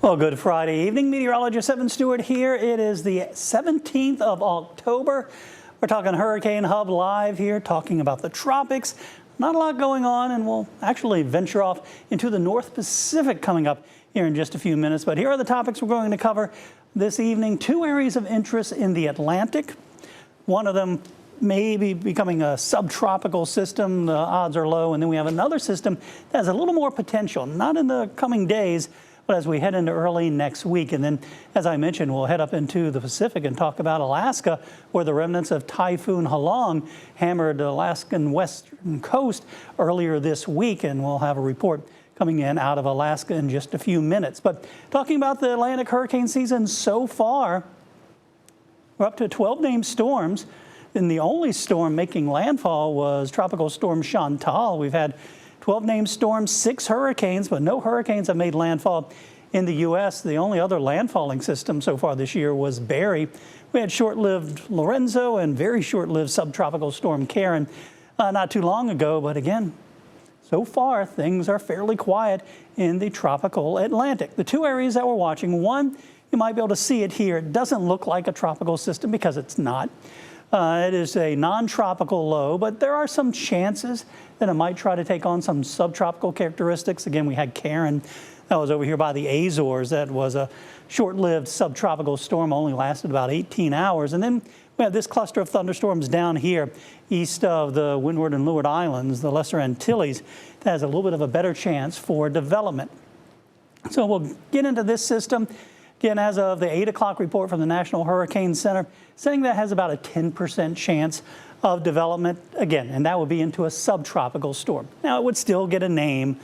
Well, good Friday evening. Meteorologist Evan Stewart here. It is the 17th of October. We're talking Hurricane Hub live here, talking about the tropics. Not a lot going on, and we'll actually venture off into the North Pacific coming up here in just a few minutes. But here are the topics we're going to cover this evening. Two areas of interest in the Atlantic. One of them may be becoming a subtropical system. The odds are low. And then we have another system that has a little more potential, not in the coming days, but as we head into early next week. And then, as I mentioned, we'll head up into the Pacific and talk about Alaska, where the remnants of Typhoon Halong hammered the Alaskan western coast earlier this week. And we'll have a report coming in out of Alaska in just a few minutes. But talking about the Atlantic hurricane season so far, we're up to 12 named storms. And the only storm making landfall was Tropical Storm Chantal. We've had 12 named storms, 6 hurricanes, but no hurricanes have made landfall in the U.S. The only other landfalling system so far this year was Barry. We had short-lived Lorenzo and very short-lived subtropical storm Karen not too long ago. But again, so far things are fairly quiet in the tropical Atlantic. The two areas that we're watching, one, you might be able to see it here. It doesn't look like a tropical system because it's not. It is a non-tropical low, but there are some chances that it might try to take on some subtropical characteristics. Again, we had Karen that was over here by the Azores. That was a short-lived subtropical storm, only lasted about 18 hours. And then we have this cluster of thunderstorms down here east of the Windward and Leeward Islands, the Lesser Antilles, that has a little bit of a better chance for development. So we'll get into this system. Again, as of the 8 o'clock report from the National Hurricane Center, saying that has about a 10% chance of development, again, and that would be into a subtropical storm. Now, it would still get a name,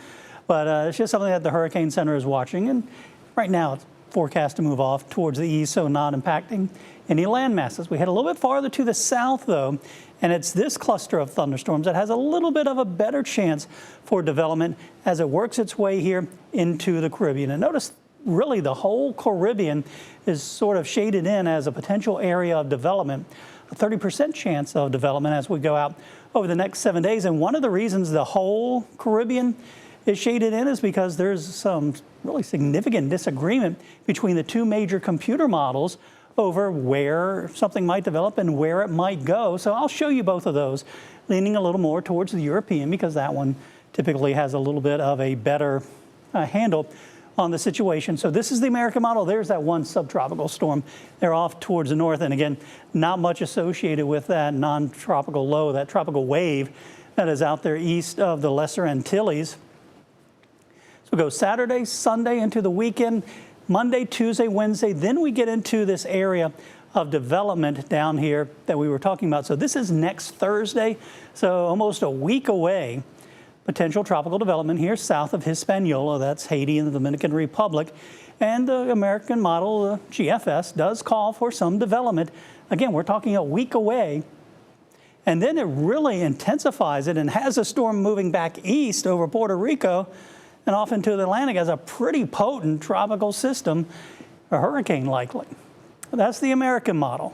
but it's just something that the Hurricane Center is watching. And right now, it's forecast to move off towards the east, so not impacting any land masses. We head a little bit farther to the south, though, and it's this cluster of thunderstorms that has a little bit of a better chance for development as it works its way here into the Caribbean. And notice, really, the whole Caribbean is sort of shaded in as a potential area of development, a 30% chance of development as we go out over the next 7 days. And one of the reasons the whole Caribbean is shaded in is because there's some really significant disagreement between the two major computer models over where something might develop and where it might go. So I'll show you both of those, leaning a little more towards the European because that one typically has a little bit of a better handle on the situation. So this is the American model. There's that one subtropical storm. They're off towards the north. And again, not much associated with that non-tropical low, that tropical wave that is out there east of the Lesser Antilles. So we go Saturday, Sunday into the weekend, Monday, Tuesday, Wednesday. Then we get into this area of development down here that we were talking about. So this is next Thursday. So almost a week away. Potential tropical development here south of Hispaniola, that's Haiti and the Dominican Republic. And the American model, the GFS, does call for some development. Again, we're talking a week away. And then it really intensifies it and has a storm moving back east over Puerto Rico and off into the Atlantic as a pretty potent tropical system, a hurricane likely. That's the American model.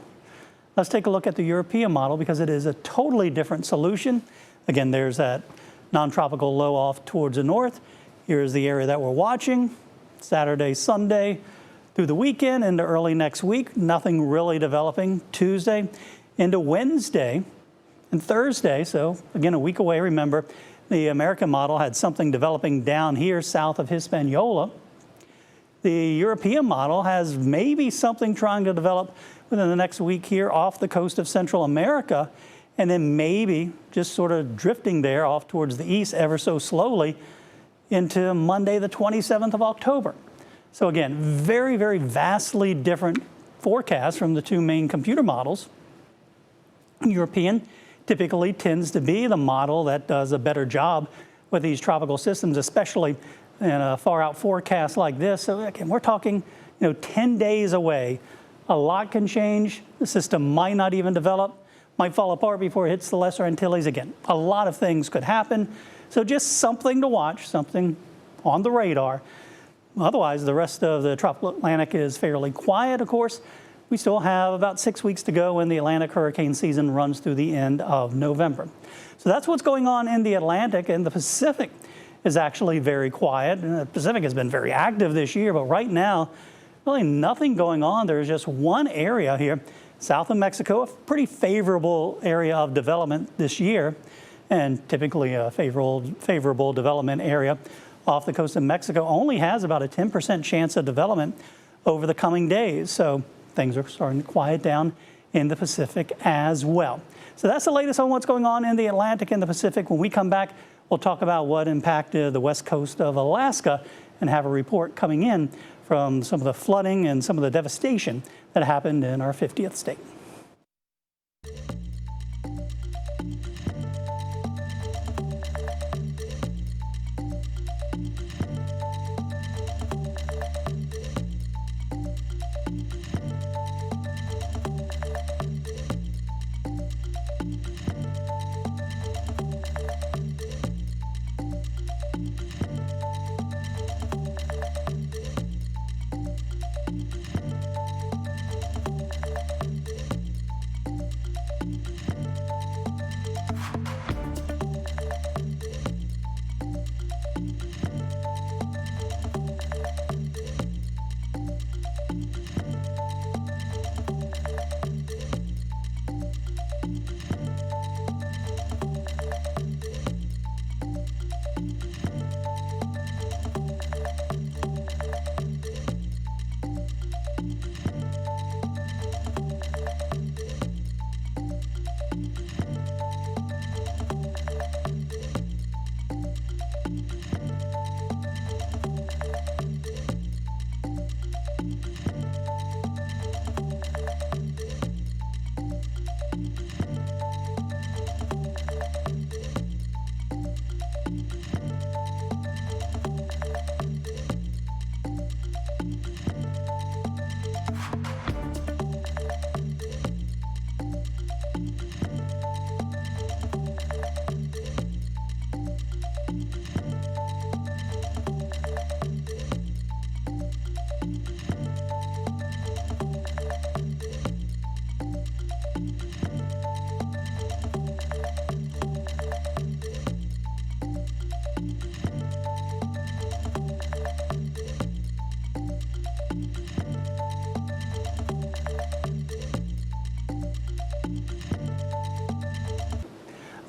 Let's take a look at the European model because it is a totally different solution. Again, there's that non-tropical low off towards the north. Here's the area that we're watching. Saturday, Sunday, through the weekend into early next week. Nothing really developing. Tuesday into Wednesday and Thursday. So again, a week away. Remember, the American model had something developing down here south of Hispaniola. The European model has maybe something trying to develop within the next week here off the coast of Central America. And then maybe just sort of drifting there off towards the east ever so slowly into Monday, the 27th of October. So again, very, very vastly different forecasts from the two main computer models. European typically tends to be the model that does a better job with these tropical systems, especially in a far out forecast like this. So again, we're talking, 10 days away. A lot can change. The system might not even develop. Might fall apart before it hits the Lesser Antilles. Again, a lot of things could happen. So just something to watch, something on the radar. Otherwise, the rest of the tropical Atlantic is fairly quiet, of course. We still have about 6 weeks to go when the Atlantic hurricane season runs through the end of November. So that's what's going on in the Atlantic. And the Pacific is actually very quiet. And the Pacific has been very active this year, but right now, really nothing going on. There's just one area here, south of Mexico, a pretty favorable area of development this year, and typically a favorable development area off the coast of Mexico only has about a 10% chance of development over the coming days. So things are starting to quiet down in the Pacific as well. So that's the latest on what's going on in the Atlantic and the Pacific. When we come back, we'll talk about what impacted the west coast of Alaska and have a report coming in from some of the flooding and some of the devastation that happened in our 50th state.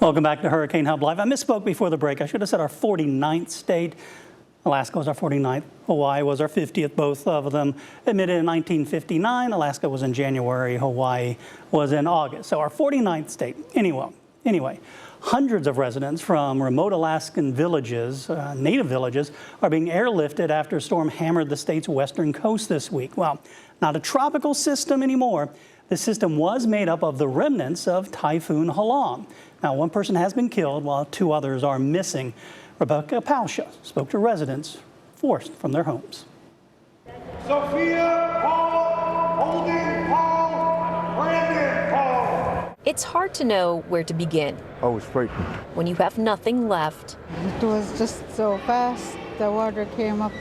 Welcome back to Hurricane Hub Live. I misspoke before the break. I should have said our 49th state. Alaska was our 49th. Hawaii was our 50th, both of them admitted in 1959. Alaska was in January. Hawaii was in August. So our 49th state. Anyway, hundreds of residents from remote Alaskan villages, native villages, are being airlifted after a storm hammered the state's western coast this week. Well, not a tropical system anymore. The system was made up of the remnants of Typhoon Halong. Now, one person has been killed while two others are missing. Rebecca Palsha spoke to residents forced from their homes. Sophia, Paul, Holden, Paul, Brandon, Paul. It's hard to know where to begin. I was frightened. When you have nothing left. It was just so fast. The water came up.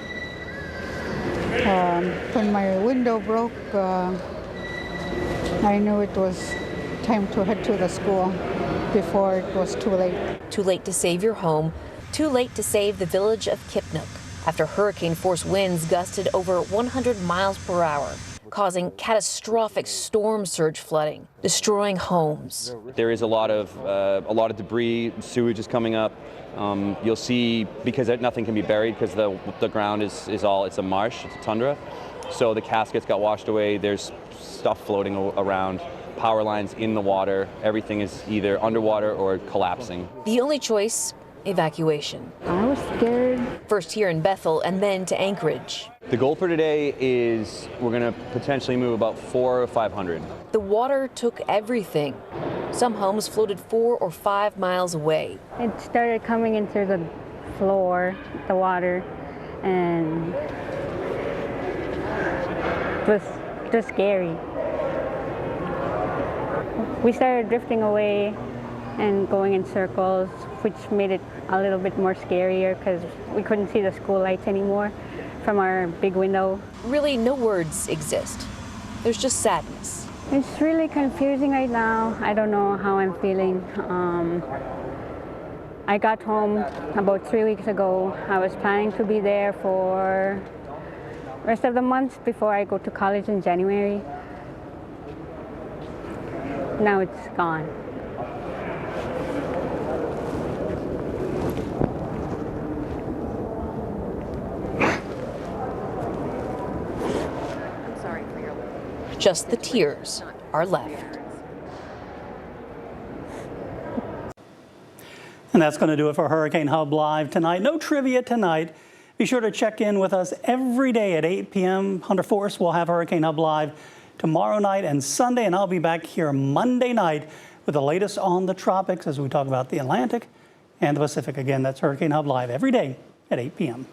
When my window broke, I knew it was time to head to the school before it was too late. Too late to save your home, too late to save the village of Kipnuk after hurricane-force winds gusted over 100 miles per hour, causing catastrophic storm surge flooding, destroying homes. There is a lot of debris, sewage is coming up. You'll see, because nothing can be buried because the ground it's a marsh, it's a tundra. So the caskets got washed away. There's stuff floating around, power lines in the water. Everything is either underwater or collapsing. The only choice, evacuation. I was scared. First here in Bethel and then to Anchorage. The goal for today is we're going to potentially move about 400 or 500. The water took everything. Some homes floated 4 or 5 miles away. It started coming into the floor, the water, and it was just scary. We started drifting away and going in circles, which made it a little bit more scarier because we couldn't see the school lights anymore from our big window. Really, no words exist. There's just sadness. It's really confusing right now. I don't know how I'm feeling. I got home about 3 weeks ago. I was planning to be there for the rest of the month before I go to college in January. Now it's gone. Just the tears are left. And that's going to do it for Hurricane Hub Live tonight. No trivia tonight. Be sure to check in with us every day at 8 p.m. Hunter Force will have Hurricane Hub Live tomorrow night and Sunday, and I'll be back here Monday night with the latest on the tropics as we talk about the Atlantic and the Pacific. Again, that's Hurricane Hub Live every day at 8 p.m.